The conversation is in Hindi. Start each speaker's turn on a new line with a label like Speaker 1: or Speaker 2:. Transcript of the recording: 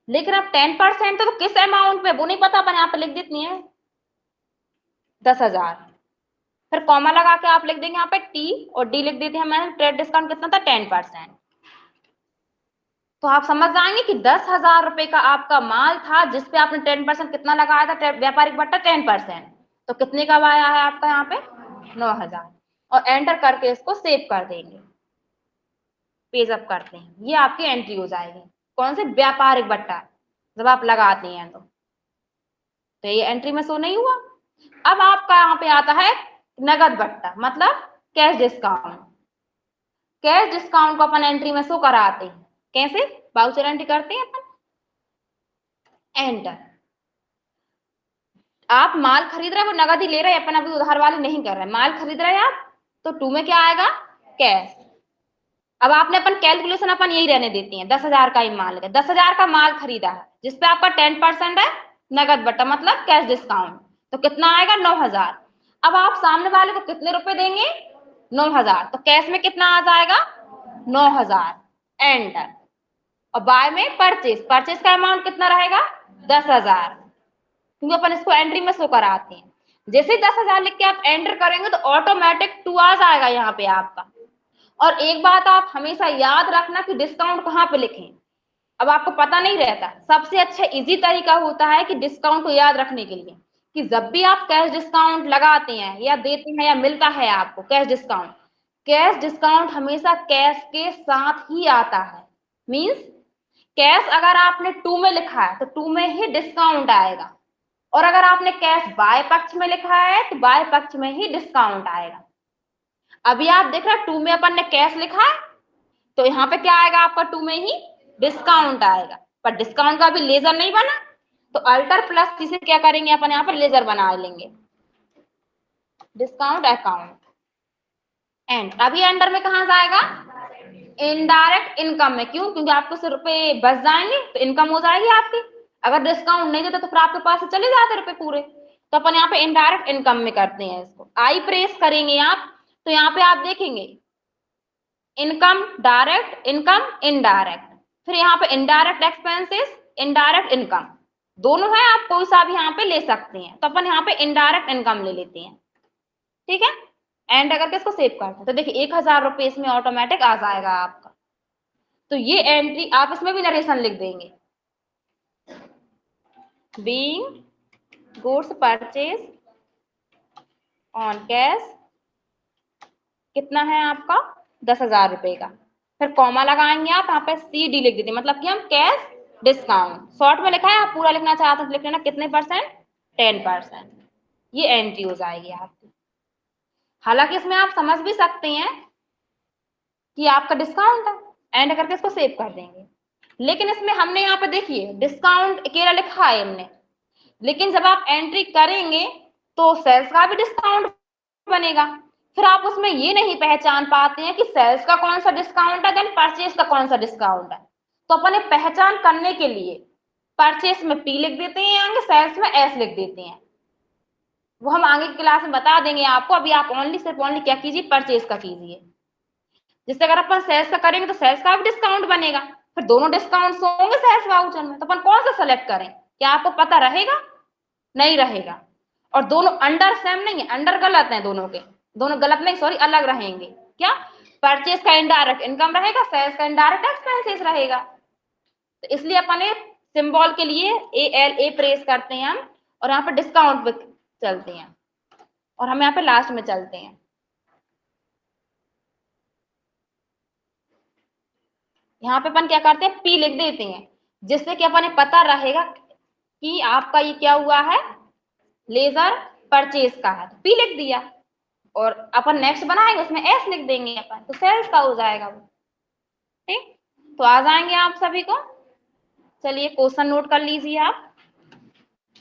Speaker 1: लेकिन अब 10% तो किस अमाउंट पे वो नहीं पता, अपन यहाँ पे लिख देती हैं 10,000, फिर कॉमा लगा के आप लिख देंगे यहाँ पे टी और डी लिख देते हैं, मैंने ट्रेड डिस्काउंट कितना था 10%। तो आप समझ जाएंगे कि 10,000 रुपए का आपका माल था जिसपे आपने 10% कितना लगाया था, व्यापारिक बट्टा 10%, तो कितने का आया है आपका यहाँ पे 9,000। और एंटर करके इसको सेव कर देंगे, पेज अप करते हैं, ये आपकी एंट्री हो जाएगी। कौन से व्यापारिक बट्टा जब आप लगाते हैं तो ये एंट्री में शो नहीं हुआ। अब आपका यहाँ पे आता है नगद बट्टा, मतलब कैश डिस्काउंट। कैश डिस्काउंट को अपन एंट्री में शो कराते हैं, कैसे, वाउचर एंट्री करते हैं अपन, एंटर। आप माल खरीद रहे हैं, वो नगद ही ले रहे हैं अपन, अभी उधार वाले नहीं कर रहे, माल खरीद रहे हैं आप, तो टू में क्या आएगा कैश। अब आपने अपन कैलकुलेशन अपन यही रहने देती हैं, 10,000 का ही माल है, 10,000 का माल खरीदा है जिसपे आपका 10% है नगद बट्टा, मतलब कैश डिस्काउंट, तो कितना आएगा 9,000। अब आप सामने वाले को कितने रुपए देंगे 9,000, तो कैश में कितना आ जाएगा 9,000, एंटर। और बाय में परचेज, परचेज का अमाउंट कितना रहेगा 10,000, क्योंकि अपन इसको एंट्री में शो कराते हैं। जैसे 10,000 लिख के आप एंटर करेंगे तो ऑटोमेटिक 2 आ जाएगा यहाँ पे आपका। और एक बात आप हमेशा याद रखना कि डिस्काउंट कहाँ पे लिखें। अब आपको पता नहीं रहता, सबसे अच्छा इजी तरीका होता है कि डिस्काउंट को याद रखने के लिए, कि जब भी आप कैश डिस्काउंट लगाते हैं या देते हैं या मिलता है आपको कैश डिस्काउंट, कैश डिस्काउंट हमेशा कैश के साथ ही आता है। मींस कैश अगर आपने टू में लिखा है तो टू में ही डिस्काउंट आएगा, और अगर आपने कैश बाय पक्ष में लिखा है तो बाय पक्ष में ही डिस्काउंट आएगा। अभी आप देख रहे हैं टू में अपन ने कैश लिखा है, तो यहाँ पे क्या आएगा आपका टू में ही डिस्काउंट आएगा, पर डिस्काउंट का अभी लेजर नहीं बना, तो अल्टर प्लस सी से क्या करेंगे अपन यहाँ पर लेजर बना लेंगे, डिस्काउंट अकाउंट, एंड अभी एंटर में कहां जाएगा इनडायरेक्ट इनकम में। क्यों, क्योंकि आपको सिर्फ रुपए बच जाएंगे तो इनकम हो जाएगी आपकी। अगर डिस्काउंट नहीं देता तो फिर आपके पास से चले जाते रुपए पूरे। तो अपन यहाँ पे इनडायरेक्ट इनकम में करते हैं इसको, आई प्रेस करेंगे आप, तो यहाँ पे आप देखेंगे इनकम डायरेक्ट, इनकम इनडायरेक्ट, फिर यहाँ पे इनडायरेक्ट एक्सपेंसेस, इनडायरेक्ट इनकम, दोनों है, आप कोई सा भी यहाँ पे ले सकते हैं। तो अपन यहाँ पे इनडायरेक्ट इनकम ले लेते हैं, ठीक है। एंड अगर इसको सेव करते हैं तो देखिए 1,000 रुपए इसमें ऑटोमेटिक आ जाएगा आपका। तो ये एंट्री आप इसमें भी नरेशन लिख देंगे, being goods purchase on cash कितना है आपका 10,000 रुपए का, फिर कॉमा लगाएंगे आप यहाँ पे सी डी लिख देते, मतलब कि हम कैश डिस्काउंट शॉर्ट में लिखा है, आप पूरा लिखना चाहते हैं तो लिख लेना कितने परसेंट 10%, ये एंट्री हो जाएगी आपकी। हालांकि इसमें आप समझ भी सकते हैं कि आपका डिस्काउंट है, एंड करके इसको सेव कर देंगे। लेकिन इसमें हमने यहाँ पे देखिए डिस्काउंट अकेला लिखा है हमने, लेकिन जब आप एंट्री करेंगे तो सेल्स का भी डिस्काउंट बनेगा, फिर आप उसमें ये नहीं पहचान पाते हैं कि सेल्स का कौन सा डिस्काउंट है देन परचेज का कौन सा डिस्काउंट है। तो अपन पहचान करने के लिए परचेज में पी लिख देते हैं, आगे सेल्स में एस लिख देते हैं, वो हम आगे की क्लास में बता देंगे आपको। अभी आप ओनली सिर्फ ओनली क्या कीजिए परचेज का कीजिए, जिससे अगर अपन सेल्स का करेंगे तो सेल्स का भी डिस्काउंट बनेगा, फिर दोनों डिस्काउंट होंगे सेल्स वाउचर में, तो अपन कौन सा सेलेक्ट करें, क्या आपको पता रहेगा, नहीं रहेगा। और दोनों अंडर सेम नहीं है, अंडर गलत है दोनों के, दोनों गलत नहीं सॉरी अलग रहेंगे। क्या, परचेज का इनडायरेक्ट इनकम रहेगा, सेल्स का इनडायरेक्ट एक्सपेंसेस रहेगा। तो इसलिए अपन सिंबल के लिए ए प्रेस करते हैं हम, और यहाँ पे डिस्काउंट पे चलते हैं, और हम यहाँ पे लास्ट में चलते हैं। यहाँ पे अपन क्या करते हैं पी लिख देते हैं, जिससे कि अपन पता रहेगा कि आपका ये क्या हुआ है लेजर परचेज का है, तो पी लिख दिया, और अपन नेक्स्ट बनाएंगे उसमें एस लिख देंगे अपन, तो सेल्स का हो जाएगा वो। ठीक, तो आ जाएंगे आप सभी को। चलिए क्वेश्चन नोट कर लीजिए आप।